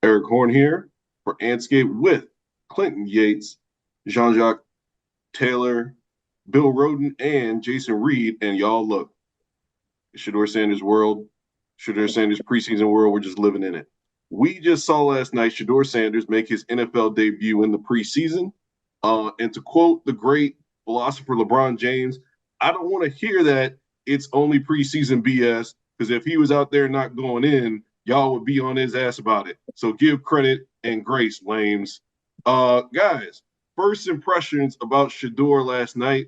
Erik Horne here for Andscape with Clinton Yates, Jean-Jacques Taylor, Bill Rhoden, and Jason Reid. And y'all look, Shedeur Sanders world, Shedeur Sanders preseason world, we're just living in it. We just saw last night Shedeur Sanders make his NFL debut in the preseason. And to quote the great philosopher LeBron James, I don't want to hear that it's only preseason BS, because if he was out there not going in, y'all would be on his ass about it. So give credit and grace, lames. Guys, first impressions about Shadur last night.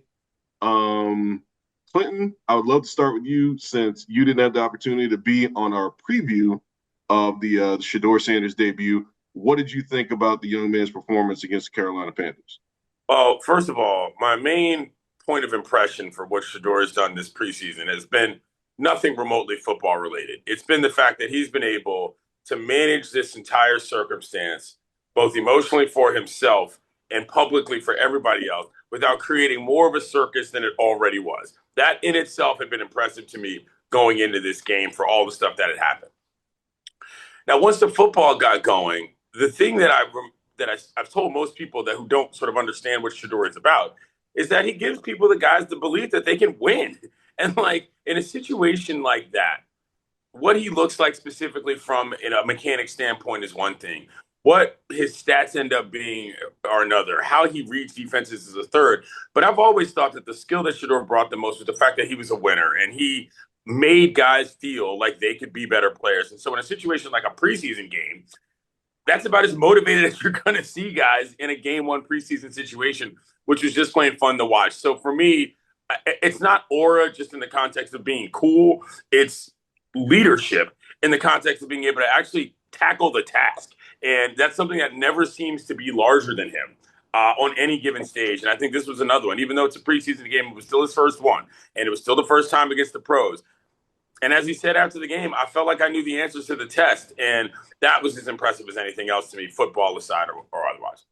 Clinton, I would love to start with you since you didn't have the opportunity to be on our preview of the Shedeur Sanders debut. What did you think about the young man's performance against the Carolina Panthers? Well, first of all, my main point of impression for what Shadur has done this preseason has been nothing remotely football related. It's been the fact that he's been able to manage this entire circumstance, both emotionally for himself and publicly for everybody else, without creating more of a circus than it already was. That in itself had been impressive to me going into this game for all the stuff that had happened. Now, once the football got going, the thing I've told most people that who don't sort of understand what Shadur is about is that he gives people, the guys, the belief that they can win. And like in a situation like that, what he looks like specifically from in a mechanic standpoint is one thing. What his stats end up being are another. How he reads defenses is a third. But I've always thought that the skill that Shadur brought the most was the fact that he was a winner and he made guys feel like they could be better players. And so in a situation like a preseason game, that's about as motivated as you're going to see guys in a game one preseason situation, which was just plain fun to watch. So for me, it's not aura just in the context of being cool. It's leadership in the context of being able to actually tackle the task. And that's something that never seems to be larger than him on any given stage. And I think this was another one. Even though it's a preseason game, it was still his first one. And it was still the first time against the pros. And as he said after the game, I felt like I knew the answers to the test. And that was as impressive as anything else to me, football aside or otherwise.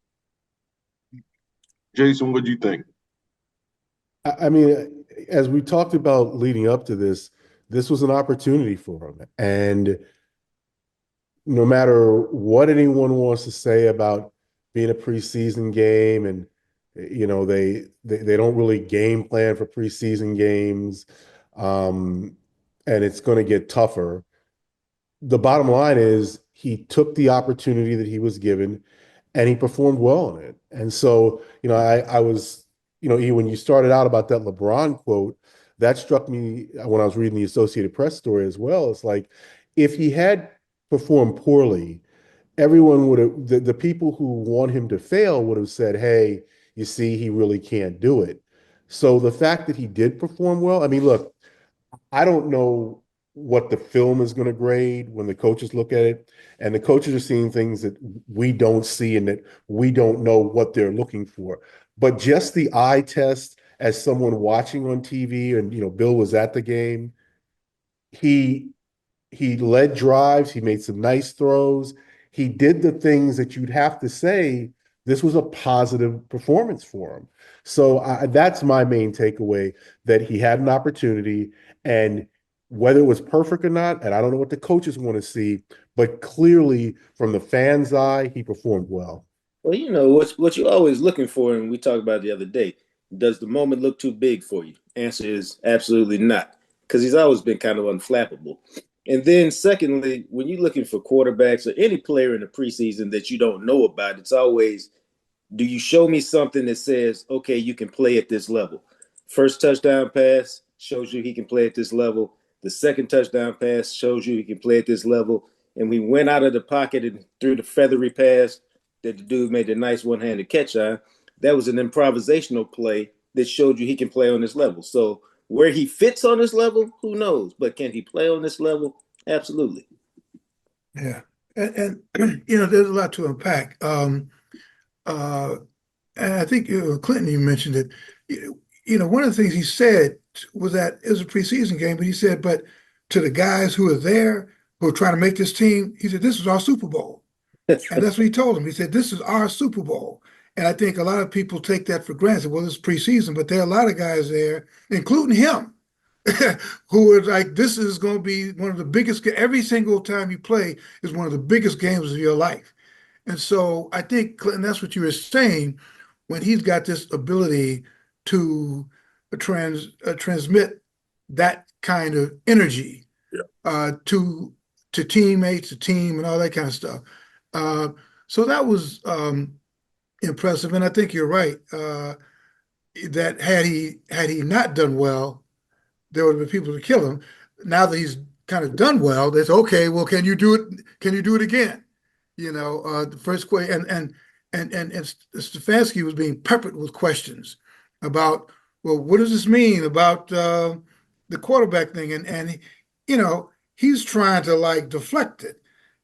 Jason, what do you think? I mean, as we talked about leading up to this, this was an opportunity for him. And no matter what anyone wants to say about being a preseason game, and they don't really game plan for preseason games, and it's going to get tougher. The bottom line is he took the opportunity that he was given and he performed well on it. And so, I was, when you started out about that LeBron quote, that struck me when I was reading the Associated Press story as well. It's like, if he had performed poorly, everyone would have, the people who want him to fail would have said, hey, you see, he really can't do it. So the fact that he did perform well, I mean, look, I don't know what the film is going to grade when the coaches look at it. And the coaches are seeing things that we don't see and that we don't know what they're looking for. But just the eye test as someone watching on TV, and Bill was at the game, he led drives, he made some nice throws. He did the things that you'd have to say this was a positive performance for him. So that's my main takeaway, that he had an opportunity, and whether it was perfect or not, and I don't know what the coaches want to see, but clearly from the fans' eye, he performed well. Well, what you're always looking for, and we talked about it the other day. Does the moment look too big for you? Answer is absolutely not, because he's always been kind of unflappable. And then secondly, when you're looking for quarterbacks or any player in the preseason that you don't know about, it's always, do you show me something that says, okay, you can play at this level? First touchdown pass shows you he can play at this level. The second touchdown pass shows you he can play at this level. And we went out of the pocket and threw the feathery pass that the dude made a nice one-handed catch on. That was an improvisational play that showed you he can play on this level. So where he fits on this level, who knows? But can he play on this level? Absolutely. Yeah. And there's a lot to unpack. And I think, Clinton, you mentioned it. One of the things he said was that it was a preseason game, but he said, but to the guys who are there, who are trying to make this team, he said, this is our Super Bowl. That's And that's what he told them. He said, this is our Super Bowl. And I think a lot of people take that for granted. Well, it's preseason, but there are a lot of guys there, including him, who are like, this is going to be one of the biggest, every single time you play is one of the biggest games of your life. And so I think, Clinton, that's what you were saying, when he's got this ability to transmit that kind of energy Yeah. to teammates, to team, and all that kind of stuff. So that was impressive, and I think you're right that had he not done well, there would have been people to kill him. Now that he's kind of done well, they say, okay, well, can you do it? Can you do it again? The first question, and Stefanski was being peppered with questions about, well, what does this mean about the quarterback thing? And he's trying to like deflect it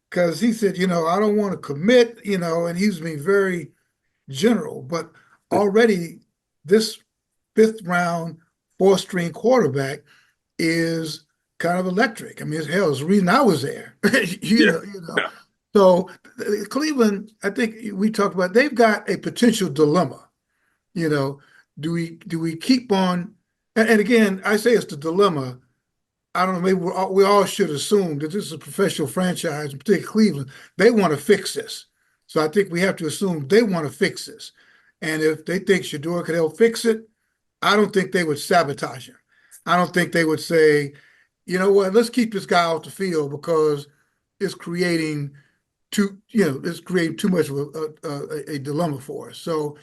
because he said, I don't want to commit, and he's being very general, but already this fifth round, fourth string quarterback is kind of electric. I mean, hell, it's the reason I was there. Yeah. So Cleveland, I think we talked about, they've got a potential dilemma. Do we keep on? And again, I say it's the dilemma. I don't know. Maybe we all should assume that this is a professional franchise, particularly Cleveland. They want to fix this, so I think we have to assume they want to fix this. And if they think Shadur could help fix it, I don't think they would sabotage him. I don't think they would say, you know what, let's keep this guy off the field because it's creating too much of a dilemma for us. So,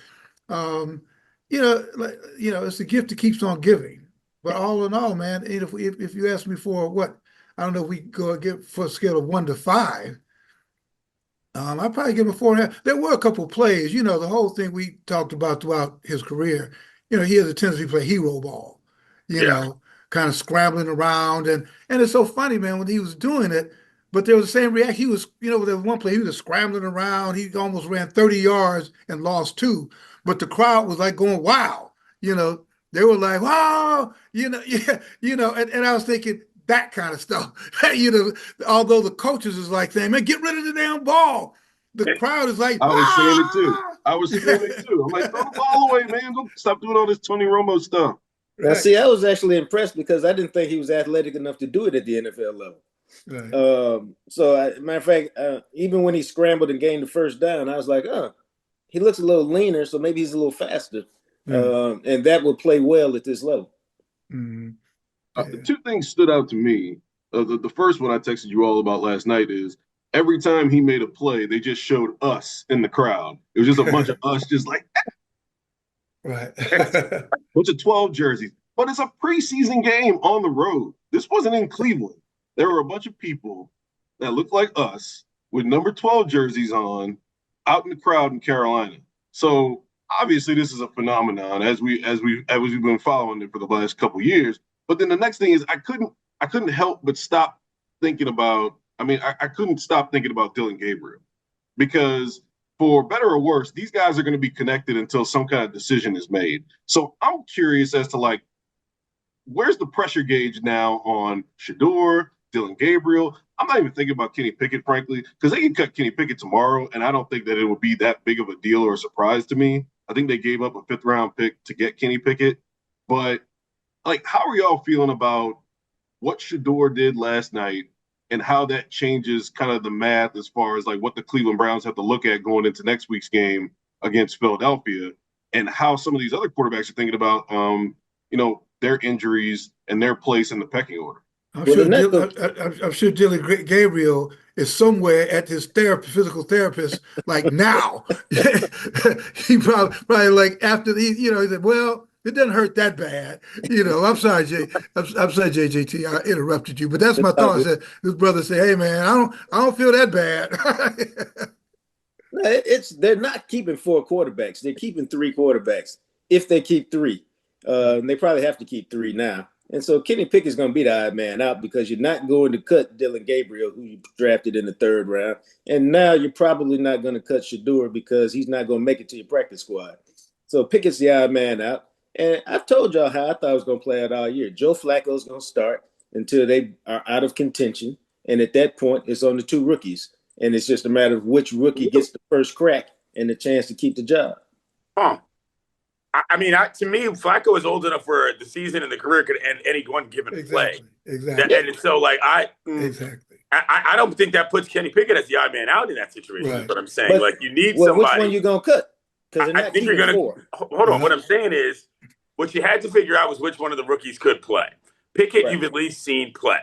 it's a gift that keeps on giving. But all in all, man, if you ask me for what, I don't know if we go get for a scale of 1 to 5. I'd probably give him a 4.5. There were a couple of plays, the whole thing we talked about throughout his career. He has a tendency to play hero ball, Yeah. kind of scrambling around. And it's so funny, man, when he was doing it, but there was the same reaction. He was, there was one play, he was scrambling around. He almost ran 30 yards and lost 2. But the crowd was like going, wow, they were like, wow, yeah, and I was thinking that kind of stuff. Although the coaches is like saying, man, get rid of the damn ball. The crowd is like, I was saying it too. ah! I was screaming too. I'm like, throw the ball away, man. Don't stop doing all this Tony Romo stuff. Now, Right. see, I was actually impressed because I didn't think he was athletic enough to do it at the NFL level. Right. Matter of fact, even when he scrambled and gained the first down, I was like, he looks a little leaner, so maybe he's a little faster. And that would play well at this level. Mm-hmm. The two things stood out to me. The first one I texted you all about last night is every time he made a play, they just showed us in the crowd. It was just a bunch of us just like, Right. bunch of 12 jerseys. But it's a preseason game on the road. This wasn't in Cleveland. There were a bunch of people that looked like us with number 12 jerseys on out in the crowd in Carolina. So obviously this is a phenomenon as we've been following it for the last couple of years. But then the next thing is I couldn't help but stop thinking about, I couldn't stop thinking about Dillon Gabriel because for better or worse, these guys are going to be connected until some kind of decision is made. So I'm curious as to like, where's the pressure gauge now on Shadur, Dillon Gabriel? I'm not even thinking about Kenny Pickett, frankly, because they can cut Kenny Pickett tomorrow, and I don't think that it would be that big of a deal or a surprise to me. I think they gave up a 5th-round pick to get Kenny Pickett. But, like, how are y'all feeling about what Shadur did last night and how that changes kind of the math as far as, like, what the Cleveland Browns have to look at going into next week's game against Philadelphia and how some of these other quarterbacks are thinking about, their injuries and their place in the pecking order? I'm sure Dillon Gabriel is somewhere at his physical therapist, like now. He probably like after he said, well, it doesn't hurt that bad. I'm sorry, I'm sorry, JJT, I interrupted you, but that's my thought. His brother said, hey man, I don't feel that bad. They're not keeping 4 quarterbacks. They're keeping 3 quarterbacks. If they keep 3, they probably have to keep 3 now. And so Kenny Pickett's going to be the odd man out because you're not going to cut Dillon Gabriel, who you drafted in the 3rd round. And now you're probably not going to cut Shadur because he's not going to make it to your practice squad. So Pickett's the odd man out. And I've told y'all how I thought it was going to play out all year. Joe Flacco's going to start until they are out of contention. And at that point, it's on the 2 rookies. And it's just a matter of which rookie gets the first crack and the chance to keep the job. Huh. I mean, to me, Flacco is old enough where the season and the career could end any one given play. Exactly. And so, like, Exactly. I don't think that puts Kenny Pickett as the odd man out in that situation. Right. Is what I'm saying. But like, you need which one somebody. you gonna cut? Because they're I not think you're keeping gonna four. hold on. What I'm saying is, what you had to figure out was which one of the rookies could play. Pickett, Right. you've at least seen play.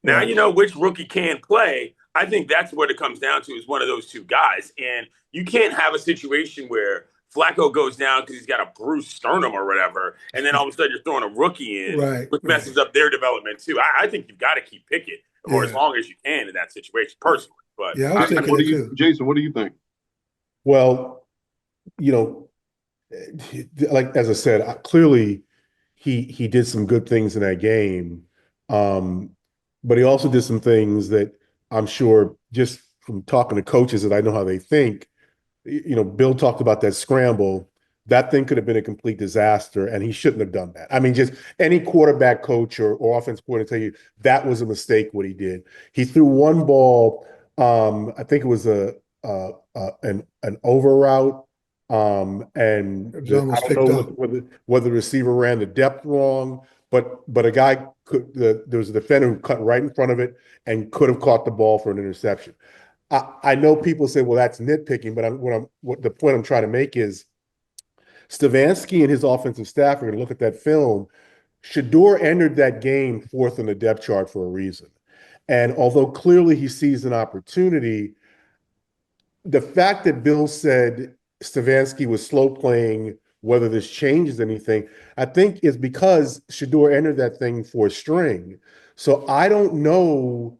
Now Right. you know which rookie can play. I think that's what it comes down to is one of those two guys. And you can't have a situation where Flacco goes down because he's got a bruised sternum or whatever, and then all of a sudden you're throwing a rookie in, Right. which messes up their development too. I think you've got to keep Pickett for as long as you can in that situation, personally. But Yeah, I was thinking that too. Jason, what do you think? Well, you know, like as I said, clearly he did some good things in that game, but he also did some things that I'm sure just from talking to coaches that I know how they think. You know, Bill talked about that scramble. That thing could have been a complete disaster, and he shouldn't have done that. I mean, just any quarterback coach or offense coordinator tell you that was a mistake what he did. He threw one ball. I think it was an over route. And It was almost I picked don't up. know whether the receiver ran the depth wrong, but a guy could there was a defender who cut right in front of it and could have caught the ball for an interception. I know people say, well, that's nitpicking, but what the point I'm trying to make is Stefanski and his offensive staff are going to look at that film. Shadur entered that game fourth on the depth chart for a reason. And although clearly he sees an opportunity, the fact that Bill said Stefanski was slow playing, whether this changes anything, I think is because Shadur entered that thing for a string. So I don't know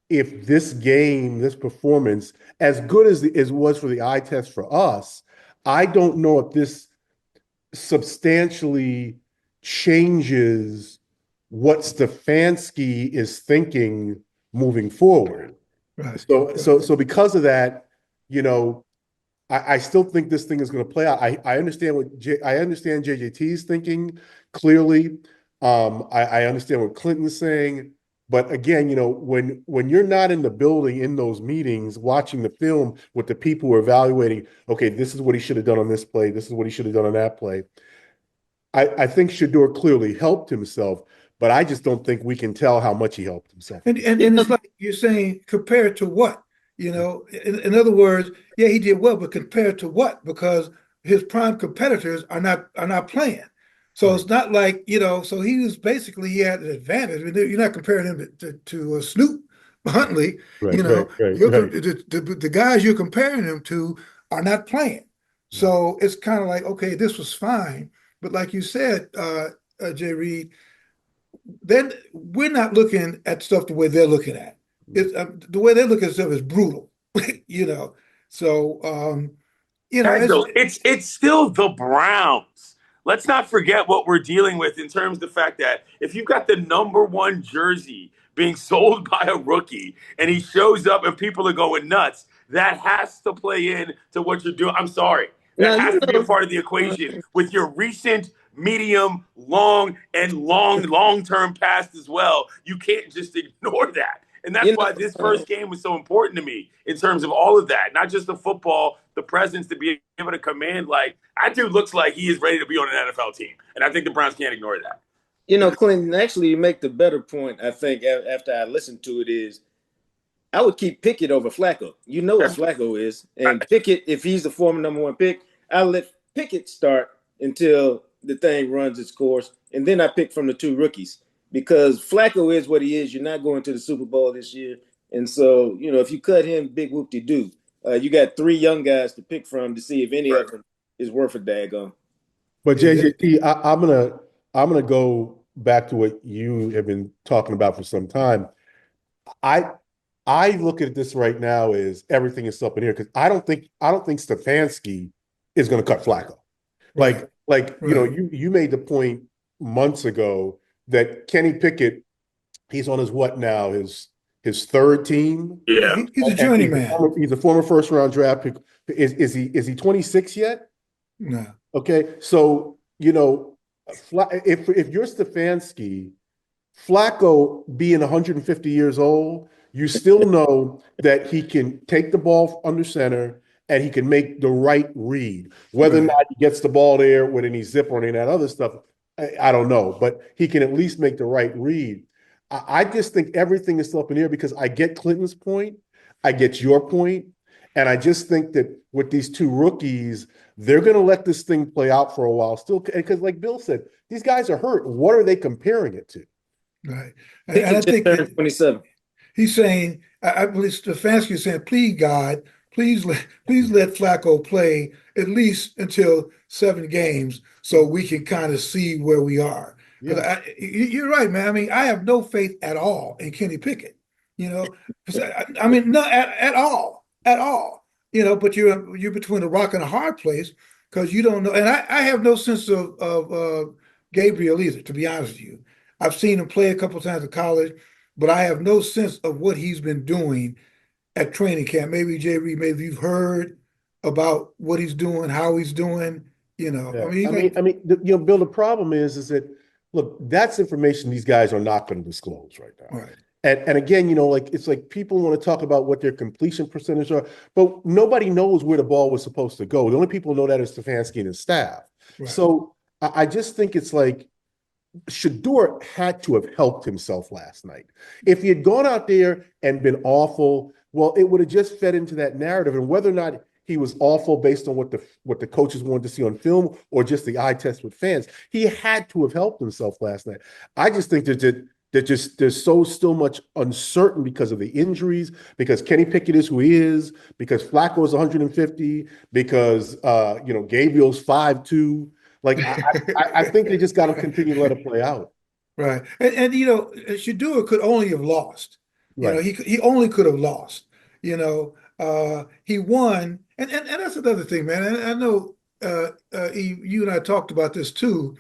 if this game, this performance, as good as it was for the eye test for us, I don't know if this substantially changes what Stefanski is thinking moving forward. Right. So because of that, you know, I still think this thing is going to play out. I understand I understand JJT's thinking clearly. I understand what Clinton's saying. But again, you know, when you're not in the building in those meetings, watching the film with the people who are evaluating, okay, this is what he should have done on this play, this is what he should have done on that play. I think Shadur clearly helped himself, but I just don't think we can tell how much he helped himself. And it's like you're saying, compared to what? You know, in other words, yeah, he did well, but compared to what? Because his prime competitors are not playing. So it's not like, you know, so he had an advantage. I mean, you're not comparing him to Snoop Huntley. Right, You know, right. the guys you're comparing him to are not playing. So it's kind of like, okay, this was fine. But like you said, Jay Reid, then we're not looking at stuff the way they're looking at. It's the way they look at stuff is brutal, you know. So you know, it's still the Browns. Let's not forget what we're dealing with in terms of the fact that if you've got the number one jersey being sold by a rookie and he shows up and people are going nuts, that has to play in to what you're doing. I'm sorry. That has to be a part of the equation with your recent, medium, long, and long-term past as well. You can't just ignore that. And that's why this first game was so important to me in terms of all of that, not just the football, the presence to be able to command. Like, that dude looks like he is ready to be on an NFL team. And I think the Browns can't ignore that. You know, Clinton, actually, you make the better point, I think, after I listened to it is, I would keep Pickett over Flacco. You know what Flacco is. And Pickett, if he's the former number one pick, I'll let Pickett start until the thing runs its course. And then I pick from the two rookies. Because Flacco is what he is. You're not going to the Super Bowl this year. And so, you know, if you cut him, big whoop-de-doo. You got three young guys to pick from to see if any of them is worth a daggone. But JJT, I'm gonna go back to what you have been talking about for some time. I look at this right now as everything is up in here because I don't think Stefanski is going to cut Flacco. Like you know, you made the point months ago that Kenny Pickett, he's on his what now? His third team. Yeah, he's a journeyman. He's a former first round draft pick. Is he 26 yet? No. Okay, so you know, if you're Stefanski, Flacco being 150 years old, you still know that he can take the ball under center and he can make the right read. Whether or not he gets the ball there with any zip or any of that other stuff, I don't know. But he can at least make the right read. I just think everything is still up in the air because I get Clinton's point, I get your point, and I just think that with these two rookies, they're going to let this thing play out for a while still. Because like Bill said, these guys are hurt. What are they comparing it to? Right. He And I just think turned 27. he's saying, I believe Stefanski is saying, please, God, please let Flacco play at least until 7 games so we can kind of see where we are. Yeah. You're right, man. I mean, I have no faith at all in Kenny Pickett. You know, I mean, not at all, at all. You know, but you're between a rock and a hard place because you don't know. And I have no sense of Gabriel either, to be honest with you. I've seen him play a couple times in college, but I have no sense of what he's been doing at training camp. Maybe Jay Reid, maybe you've heard about what he's doing, how he's doing. You know, Yeah. I mean, Bill, the problem is that look, that's information these guys are not going to disclose right now. right. And again, like it's like people want to talk about what their completion percentage are, but nobody knows where the ball was supposed to go. The only people who know that is Stefanski and his staff. Right. So I just think it's like Shadur had to have helped himself last night. If he had gone out there and been awful, well, it would have just fed into that narrative. And whether or not he was awful based on what the coaches wanted to see on film or just the eye test with fans, he had to have helped himself last night. I just think that there's so still much uncertain because of the injuries, because Kenny Pickett is who he is, because Flacco is 150, because Gabriel's 5'2". Like I think they just got to continue to let it play out. Right. And Shadur could only have lost. You know, Right. he only could have lost. He won, and that's another thing, man. And I know you and I talked about this too.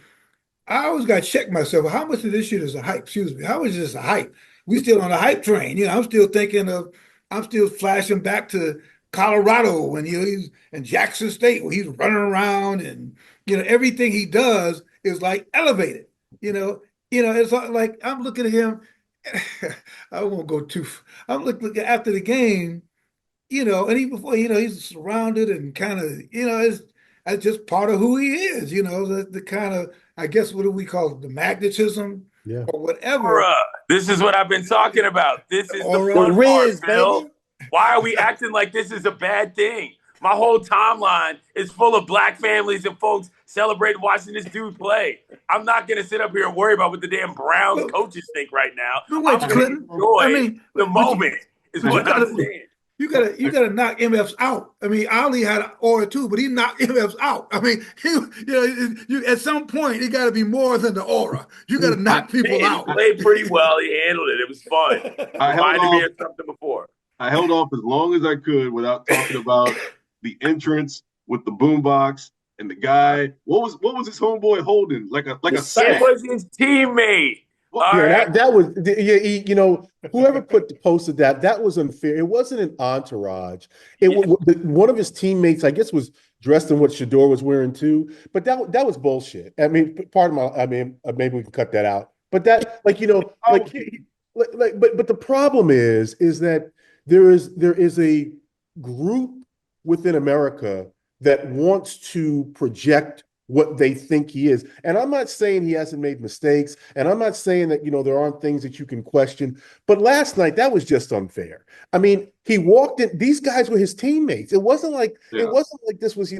I always got to check myself. How much of this shit is a hype? Excuse me. How much is this a hype? We still on a hype train. I'm still flashing back to Colorado when he's in Jackson State where he's running around and everything he does is like elevated. It's like I'm looking at him. I won't go too. I'm looking after the game, and even before, he's surrounded and kind of, that's just part of who he is. The kind of, I guess, what do we call it, the magnetism, Yeah. or whatever. Aura. This is what I've been talking about. This is Aura. the fun The Riz, part, Bill. baby. Why are we acting like this is a bad thing? My whole timeline is full of black families and folks celebrating watching this dude play. I'm not going to sit up here and worry about what the damn Browns coaches think right now. No, wait, I'm Clinton. going to enjoy the moment is but what I'm saying. You gotta knock MFs out. I mean, Ali had an aura too, but he knocked MFs out. I mean, you at some point it got to be more than the aura. You got to knock people out. He played pretty well. He handled it. It was fun. Reminded me of something before. I held off as long as I could without talking about the entrance with the boombox and the guy. What was his homeboy holding? Like a sack. It was his teammate. That was whoever posted that was unfair. It wasn't an entourage. One of his teammates, I guess, was dressed in what Shadur was wearing too. But that was bullshit. I mean, maybe we can cut that out. But that, but the problem is that there is a group within America that wants to project what they think he is. And I'm not saying he hasn't made mistakes, and I'm not saying that, there aren't things that you can question, but last night that was just unfair. I mean, he walked in, these guys were his teammates. It wasn't like this was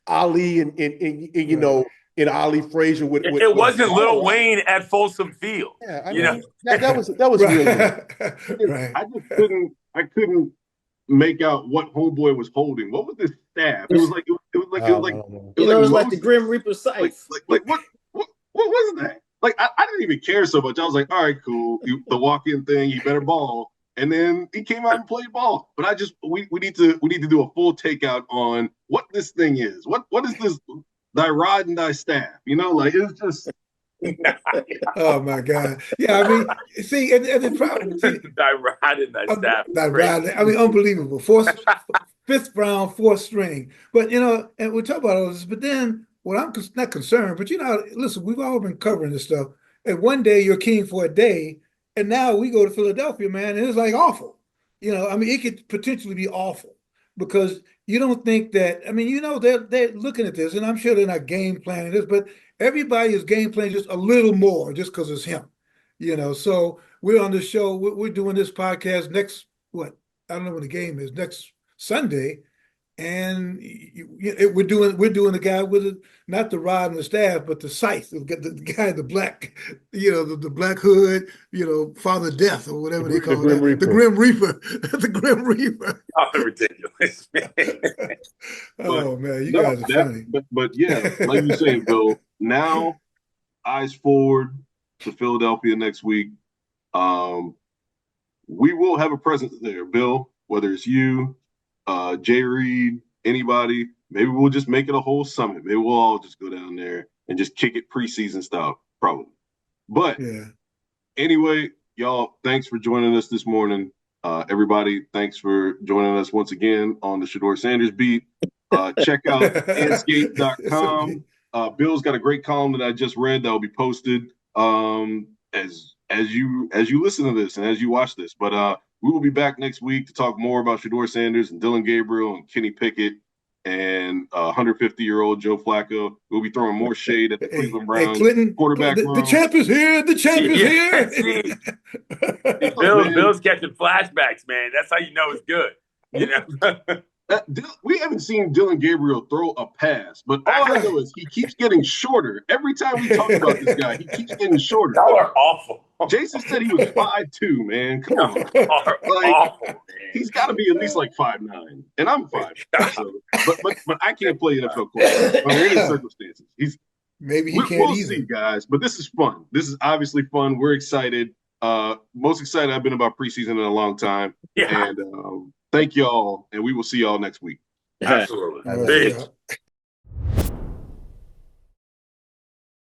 Ali and in Ali Frazier with it wasn't Lil Wayne at Folsom Field. Yeah, I mean, that was really right. I couldn't make out what homeboy was holding. What was this staff? It was like the Grim Reaper scythe. Like what was that? Like I didn't even care so much. I was like, all right, cool. The walk-in thing, you better ball. And then he came out and played ball. But we need to do a full takeout on what this thing is. What is this thy rod and thy staff? It's just oh my God. Yeah, I mean, see, and the problem. Thy rod and thy staff. I mean, unbelievable. Fifth round, fourth string. But and we talk about all this, but then what I'm not concerned, but listen, we've all been covering this stuff. And one day you're king for a day, and now we go to Philadelphia, man, and it's like awful. I mean, it could potentially be awful because you don't think that, I mean, they're looking at this, and I'm sure they're not game planning this, but everybody is game planning just a little more just because it's him. So we're on the show, we're doing this podcast next, what? I don't know when the game is, next Sunday. And we're doing the guy with it, not the rod and the staff, but the scythe, the guy in the black, the black hood, Father Death or whatever they call Grim that, Reaper. the Grim Reaper, the Grim Reaper. Oh, ridiculous, man. Oh man, you guys are funny. But yeah, like you say, Bill. Now, eyes forward to Philadelphia next week. We will have a presence there, Bill. Whether it's you, Jay Reid, anybody, maybe we'll just make it a whole summit. Maybe we'll all just go down there and just kick it preseason style, probably. But Yeah. anyway, y'all, thanks for joining us this morning. Everybody, thanks for joining us once again on the Shedeur Sanders beat. Check out Andscape.com. Bill's got a great column that I just read that will be posted as you listen to this and as you watch this. But we will be back next week to talk more about Shedeur Sanders and Dillon Gabriel and Kenny Pickett and 150-year-old Joe Flacco. We'll be throwing more shade at the Cleveland Browns Clinton, quarterback room. the champ is here. The champ is here. Bill's catching flashbacks, man. That's how you know it's good. We haven't seen Dillon Gabriel throw a pass, but all I know is he keeps getting shorter. Every time we talk about this guy, he keeps getting shorter. Y'all are awful. Jason said he was 5'2", man. Come on. Awful, man. He's got to be at least like 5'9", and I'm 5'. So, but I can't play NFL quarterback under any circumstances. Maybe he can't we'll either. see, guys. But this is fun. This is obviously fun. We're excited. Most excited I've been about preseason in a long time. Yeah. And thank y'all, and we will see y'all next week. Absolutely. All right, Peace. yeah.